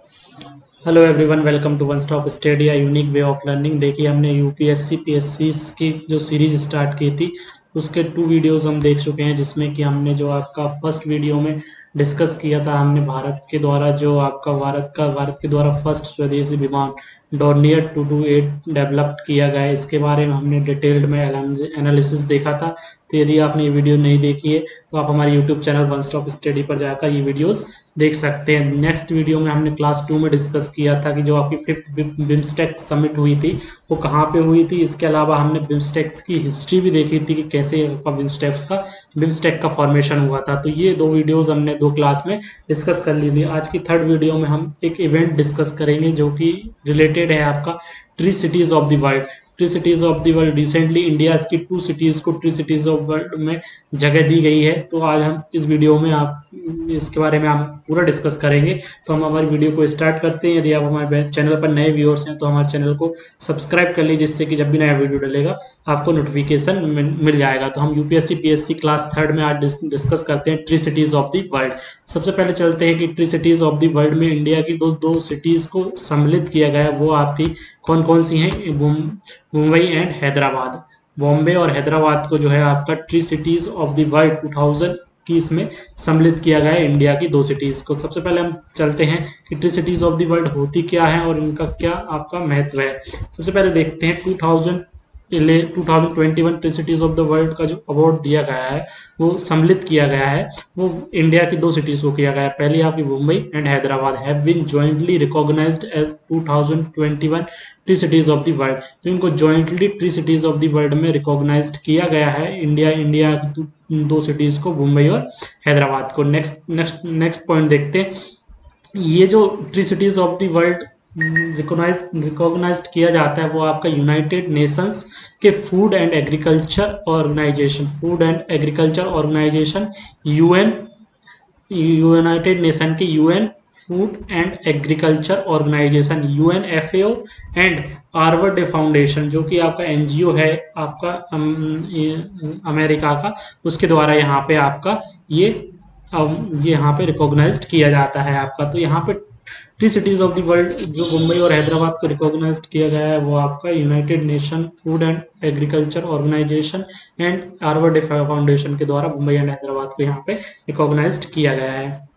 Hello everyone, welcome to one stop study, unique way of learning. देखिए, हमने UPSC PSC की जो series start की थी उसके 2 वीडियोस हम देख चुके हैं, जिसमें कि हमने जो आपका फर्स्ट वीडियो में डिस्कस किया था, हमने भारत के द्वारा जो आपका भारत के द्वारा फर्स्ट स्वदेशी विमान डॉर्नियर 228 डेवलप्ड किया गया है, इसके बारे में हमने डिटेल्ड में एनालिसिस देखा था। तो यदि आपने ये वीडियो नहीं देखी है तो आप हमारे YouTube channel one stop study पर जाकर ये वीडियोस देख सकते हैं। नेक्स्ट वीडियो में हमने क्लास 2 में डिस्कस किया था कि जो आपकी फिफ्थ बिम्स्टेक समिट हुई थी वो कहाँ पे हुई थी। इसके अलावा हमने बिम्स्टेक्स की हिस्ट्री भी देखी थी कि कैसे आपका बिम्स्टेक का फॉर्मेशन हुआ था। तो ये 2 वीडियोस हमने 2 क्लास में डिस्कस कर ली थी। आज की थर्ड वीडियो में हम एक इवेंट डिस्कस करेंगे जो कि रिलेटेड है आपका tree cities of the world. Tree cities of the world recently India की 2 सिटीज को ट्री सिटीज ऑफ वर्ल्ड में जगह दी गई है। तो आज हम इस वीडियो में आप इसके बारे में हम पूरा डिस्कस करेंगे। तो हम हमारी वीडियो को स्टार्ट करते हैं। यदि आप हमारे चैनल पर नए व्यूअर्स हैं तो हमारे चैनल को सब्सक्राइब कर लीजिए, जिससे कि जब भी नया वीडियो डलेगा आपको नोटिफिकेशन मिल जाएगा। तो हम यूपीएससी पीएससी क्लास थर्ड में आज डिस्कस करते हैं tree cities of the world. सबसे पहले चलते हैं कि tree cities of the world में इंडिया की दो दो सिटीज को सम्मिलित किया गया है। वो आपकी कौन कौन सी हैं? मुंबई एंड हैदराबाद। बॉम्बे और हैदराबाद को जो है आपका tree cities of the world 2021 में सम्मिलित किया गया है, इंडिया की 2 सिटीज को। सबसे पहले हम चलते हैं कि tree cities of the world होती क्या है और इनका क्या आपका महत्व है। सबसे पहले देखते हैं 2021 tree cities of the world का जो अवार्ड दिया गया है, वो सम्मिलित किया गया है, वो इंडिया की 2 सिटीज को किया गया है। पहली आपकी Mumbai and Hyderabad have been jointly recognised as 2021 tree cities of the world. तो इनको jointly tree cities of the world में रिकॉग्नाइज्ड किया गया है, इंडिया की 2 सिटीज को, मुंबई और हैदराबाद को। नेक्स्ट नेक्स्ट नेक्स्ट पॉइंट देखते हैं। ये जो tree cities of the world recognized किया जाता है वो आपका यूनाइटेड नेशंस के food and agriculture organization UN United Nation के UN food and agriculture organization UNFAO and आर्वर्ड फाउंडेशन, जो कि आपका एनजीओ है आपका अमेरिका का, उसके द्वारा यहाँ पे आपका ये यहाँ पे रिकॉग्नाइज्ड किया जाता है आपका। तो यहाँ पे tree cities of the world जो मुंबई और हैदराबाद को रिकॉग्नाइज्ड किया गया है वो आपका United Nation Food and agriculture Organization and Harvard Foundation के द्वारा मुंबई एंड हैदराबाद को यहाँ पे रिकॉग्नाइज्ड किया गया है।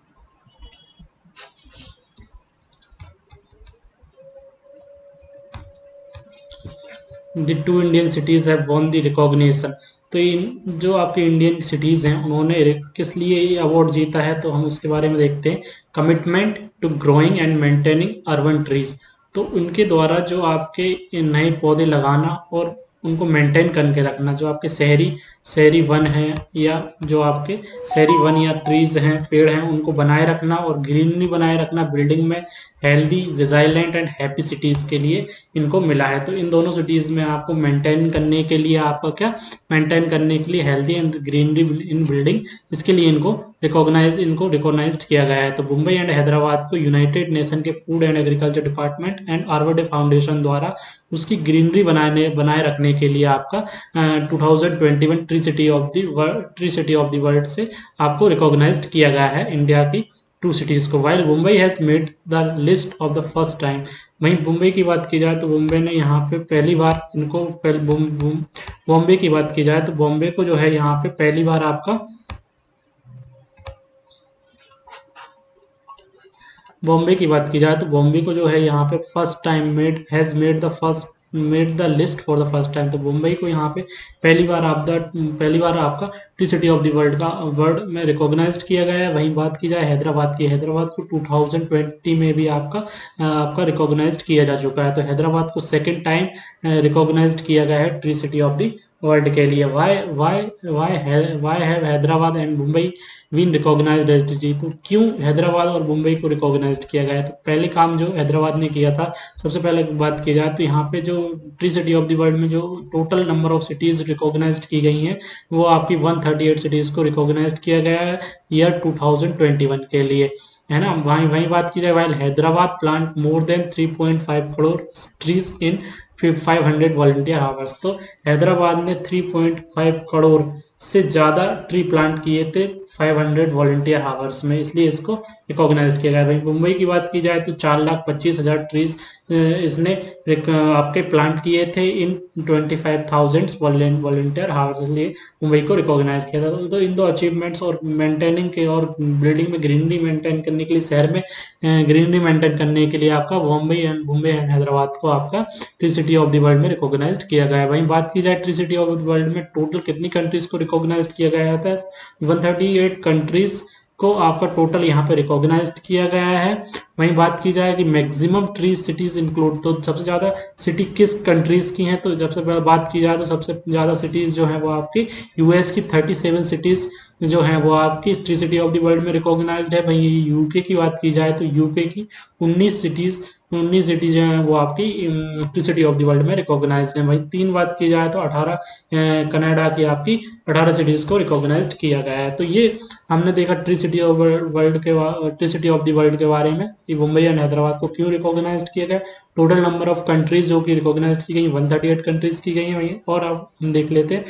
The 2 Indian cities have won the recognition. तो इन जो आपके इंडियन सिटीज़ हैं उन्होंने किस लिए ये अवार्ड जीता है, तो हम उसके बारे में देखते हैं। Commitment to growing and maintaining urban trees. तो उनके द्वारा जो आपके नए पौधे लगाना और उनको मेंटेन करके रखना, जो आपके शहरी शहरी वन हैं या जो आपके शहरी वन या ट्रीज हैं, पेड़ हैं, उनको बनाए रखना और ग्रीनरी बनाए रखना बिल्डिंग में, healthy resilient and happy cities के लिए इनको मिला है। तो इन दोनों सिटीज़ में आपको मेंटेन करने के लिए आपका क्या मेंटेन करने के लिए healthy and greenery in building, इसके लिए इनको रिकॉग्नाइज्ड किया गया है। तो मुंबई एंड हैदराबाद को यूनाइटेड नेशन के food and agriculture department and आर्वर्ड फाउंडेशन द्वारा उसकी ग्रीनरी बनाए रखने के लिए आपका 2021 tree city of the world से आपको रिकॉग्नाइज्ड किया गया है इंडिया की 2 सिटीज को। While Mumbai has made the list of the first time. वहीं मुंबई की बात की जाए तो मुंबई ने यहाँ पे पहली बार इनको बॉम्बे की बात की जाए तो बॉम्बे को जो है यहाँ पे पहली बार आपका बॉम्बे की बात की जाए तो बॉम्बे को जो है यहाँ पे first time made the list for the first time. तो मुंबई को यहाँ पे पहली बार आपका tree city of the world में रिकॉग्नाइज्ड किया गया है। वहीं बात की जाए हैदराबाद की, हैदराबाद को 2020 में भी आपका रिकॉग्नाइज्ड किया जा चुका है। तो हैदराबाद को सेकेंड टाइम रिकॉग्नाइज्ड किया गया है tree city of the world के लिए। Why have Hyderabad and Mumbai been recognised as T. तो क्यों हैदराबाद और मुंबई को रिकॉग्नाइज्ड किया गया है? तो पहले काम जो हैदराबाद ने किया था, सबसे पहले बात की जाए तो यहाँ पे जो tree city of the world में जो total number of cities recognised की गई हैं वो आपकी 138 सिटीज को रिकॉग्नाइज्ड किया गया है ईयर 2021 के लिए, है ना। वहीं वहीं बात की जाए, while Hyderabad plant more than 3.5 crore trees in 500 volunteer hours. तो हैदराबाद ने 3.5 करोड़ से ज़्यादा ट्री प्लांट किए थे 500 वॉलंटियर हावर्स में, इसलिए इसको रिकॉग्नाइज किया गया। भाई मुंबई की बात की जाए तो 4,25,000 ट्रीज इसने आपके प्लांट किए थे इन 25,000 वॉलंटियर हावर्स, इसलिए मुंबई को रिकॉग्नाइज किया था। तो इन दो अचीवमेंट्स और मेंटेनिंग के और बिल्डिंग में ग्रीनरी मेंटेन करने के लिए, शहर में ग्रीनरी मेंटेन करने के लिए आपका मुंबई एंड हैदराबाद को आपका tree city of the world में रिकॉग्नाइज किया गया है। वहीं बात की जाए tree city of the world में टोटल कितनी कंट्रीज को रिकॉग्नाइज किया गया था, 138 कंट्रीज को आपका टोटल यहाँ पे रिकॉग्नाइज किया गया है। वहीं बात की जाए कि मैक्सिमम ट्री सिटीज इंक्लूड, तो सबसे ज़्यादा सिटी किस कंट्रीज की हैं, तो जब से बात की जाए तो सबसे ज़्यादा सिटीज़ जो हैं वो आपकी यूएस की 37 सिटीज़ जो हैं वो आपकी tree city of the world में रिकॉग्नाइज्ड है। वहीं यूके की बात की जाए तो यूके की 19 सिटीज जो हैं वो आपकी tree city of the world में रिकॉग्नाइज्ड है। वहीं तीन बात की जाए तो 18 कनाडा की आपकी 18 सिटीज़ को रिकॉग्नाइज्ड किया गया है। तो ये हमने देखा tree city of the world के बारे में कि मुंबई एंड हैदराबाद को क्यों रिकॉग्नाइज्ड किया गया। टोटल नंबर ऑफ कंट्रीज जो कि रिकॉग्नाइज्ड की गई 138 कंट्रीज की गई हैं वहीं। और अब हम देख लेते हैं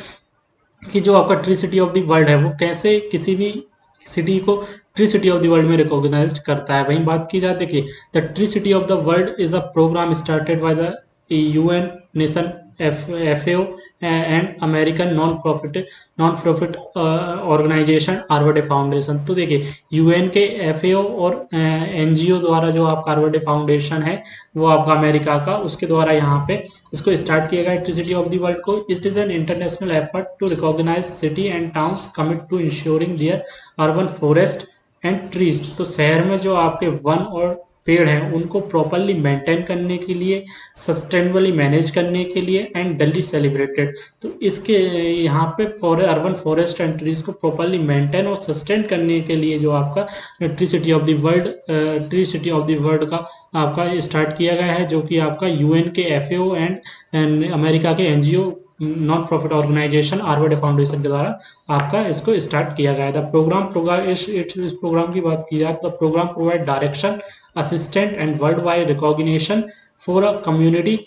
कि जो आपका tree city of the world है वो कैसे किसी भी सिटी को tree city of the world में रिकॉग्नाइज्ड करता है। वहीं बात की जाए, देखिए the tree city of the world is a program started by the UN nation FAO and American non profit organization Arbor Day foundation. तो देखिए यूएन के FAO और NGO द्वारा जो आपका आर्वडे फाउंडेशन है वो आपका अमेरिका का, उसके द्वारा यहाँ पे इसको स्टार्ट किया गया tree city of the world को। It is an international effort to recognize city and towns commit to ensuring their urban forest and trees. तो शहर में जो आपके वन और पेड़ हैं उनको प्रॉपरली मेंटेन करने के लिए, सस्टेनेबली मैनेज करने के लिए एंड डली सेलिब्रेटेड। तो इसके यहाँ पे अर्बन फॉरेस्ट एंड ट्रीज को प्रॉपरली मेंटेन और सस्टेन करने के लिए जो आपका tree city of the world का आपका स्टार्ट किया गया है, जो कि आपका यूएन के FAO एंड अमेरिका के NGO non profit organization Arbor Day foundation के द्वारा आपका इसको स्टार्ट किया गया है। इस प्रोग्राम की बात की जाए तो programme provide direction, assistant and world wide recognition for a community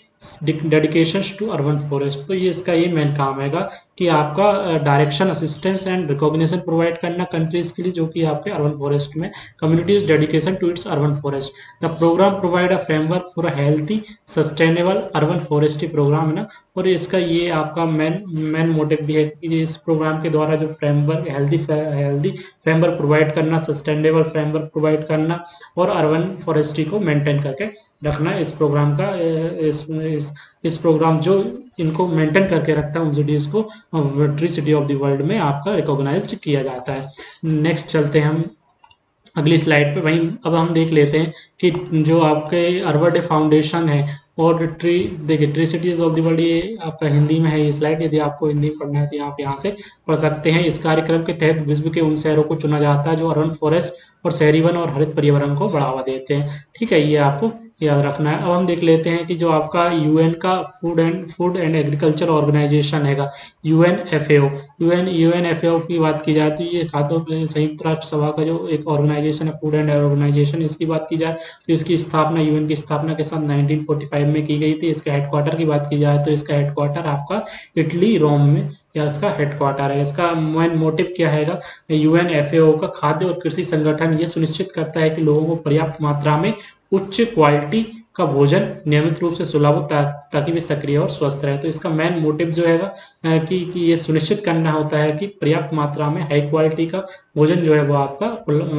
dedication to urban forest. तो ये इसका ये मेन काम हैगा कि आपका direction, assistance and recognition provide करना कंट्रीज के लिए जो कि आपके अर्बन फॉरेस्ट में communities dedication to its urban forest. The programme provide a framework for a healthy sustainable urban forestry programme है ना। और इसका ये आपका मेन मोटिव भी है कि इस प्रोग्राम के द्वारा जो फ्रेमवर्क हेल्दी फ्रेमवर्क प्रोवाइड करना, सस्टेनेबल फ्रेमवर्क प्रोवाइड करना और अर्बन फॉरेस्ट्री को मेंटेन करके रखना इस प्रोग्राम का इस प्रोग्राम जो इनको मेंटेन करके रखता है उन सिटीज़ को tree city of the world में आपका रिकॉग्नाइज किया जाता है। नेक्स्ट चलते हैं हम अगली स्लाइड पे। वहीं अब हम देख लेते हैं कि जो आपके आर्वडे फाउंडेशन है और देखिए tree cities of the world, ये आपका हिंदी में है ये स्लाइड, यदि आपको हिंदी में पढ़ना है तो आप यहाँ से पढ़ सकते हैं। इस कार्यक्रम के तहत विश्व के उन शहरों को चुना जाता है जो अर्बन फॉरेस्ट और शहरी वन और हरित पर्यावरण को बढ़ावा देते हैं। ठीक है, ये आपको याद रखना है। अब हम देख लेते हैं कि जो आपका यूएन का फूड एंड एग्रीकल्चर ऑर्गेनाइजेशन हैगा, यूएनएफएओ की बात की जाए तो ये खाद्य संयुक्त राष्ट्र सभा का जो एक ऑर्गेनाइजेशन है, फूड एंड ऑर्गेनाइजेशन, इसकी बात की जाए तो इसकी स्थापना यूएन की स्थापना के साथ 1945 में की गई थी। इसके हेडक्वार्टर की बात की जाए तो इसका हेडक्वार्टर आपका इटली, रोम में या इसका हेडक्वार्टर है। इसका मेन मोटिव क्या हैगा, यूएनएफएओ का खाद्य और कृषि संगठन ये सुनिश्चित करता है कि लोगों को पर्याप्त मात्रा में उच्च क्वालिटी का भोजन नियमित रूप से सुलभ हो ताकि वे सक्रिय और स्वस्थ रहे। तो इसका मेन मोटिव जो हैगा कि ये सुनिश्चित करना होता है कि पर्याप्त मात्रा में हाई क्वालिटी का भोजन जो है वो आपका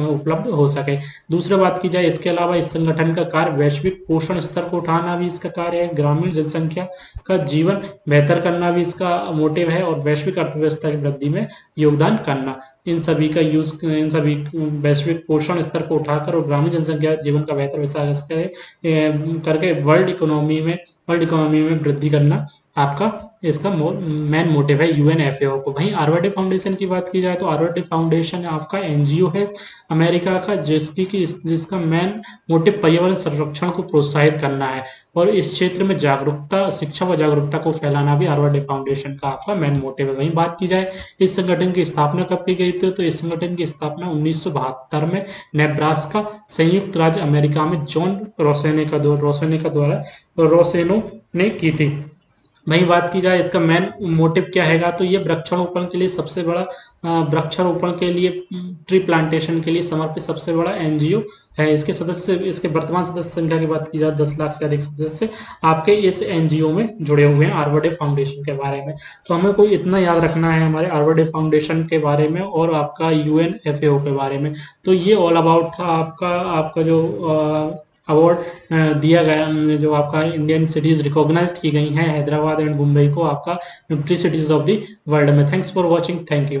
उपलब्ध हो सके। दूसरी बात की जाए, इसके अलावा इस संगठन का कार्य वैश्विक पोषण स्तर को उठाना भी इसका कार्य है, ग्रामीण जनसंख्या का जीवन बेहतर करना भी इसका मोटिव है और वैश्विक अर्थव्यवस्था की वृद्धि में योगदान करना। इन सभी वैश्विक पोषण स्तर को उठाकर और ग्रामीण जनसंख्या जीवन का बेहतर विकास करके वर्ल्ड इकोनॉमी में वृद्धि करना आपका इसका मेन मोटिव है यूएनएफएओ को। वहीं आर्वडे फाउंडेशन की बात की जाए तो आर्वडे फाउंडेशन आपका एनजीओ है अमेरिका का जिसका मेन मोटिव पर्यावरण संरक्षण को प्रोत्साहित करना है और इस क्षेत्र में शिक्षा व जागरूकता को फैलाना भी आर्वडे फाउंडेशन का आपका मेन मोटिव है। वहीं बात की जाए इस संगठन की स्थापना कब की गई थी, तो इस संगठन की स्थापना 1972 में नेब्रास्का संयुक्त राज्य अमेरिका में जॉन रोसेनो ने की थी। वहीं बात की जाए इसका मेन मोटिव क्या हैगा, तो ये वृक्षारोपण के लिए सबसे बड़ा वृक्षारोपण के लिए ट्री प्लांटेशन के लिए समर्पित सबसे बड़ा एनजीओ है। इसके सदस्य, इसके वर्तमान सदस्य संख्या की बात की जाए 10 लाख से अधिक सदस्य आपके इस एनजीओ में जुड़े हुए हैं आर्बर्डे फाउंडेशन के बारे में। तो हमें कोई इतना याद रखना है हमारे आर्बर्डे फाउंडेशन के बारे में और आपका यूएनएफएओ के बारे में। तो ये ऑल अबाउट था आपका आपका जो अवार्ड दिया गया, जो आपका इंडियन सिटीज रिकॉग्नाइज्ड की गई हैं हैदराबाद एंड मुंबई को आपका 50 सिटीज ऑफ द वर्ल्ड में। Thanks for watching, thank you.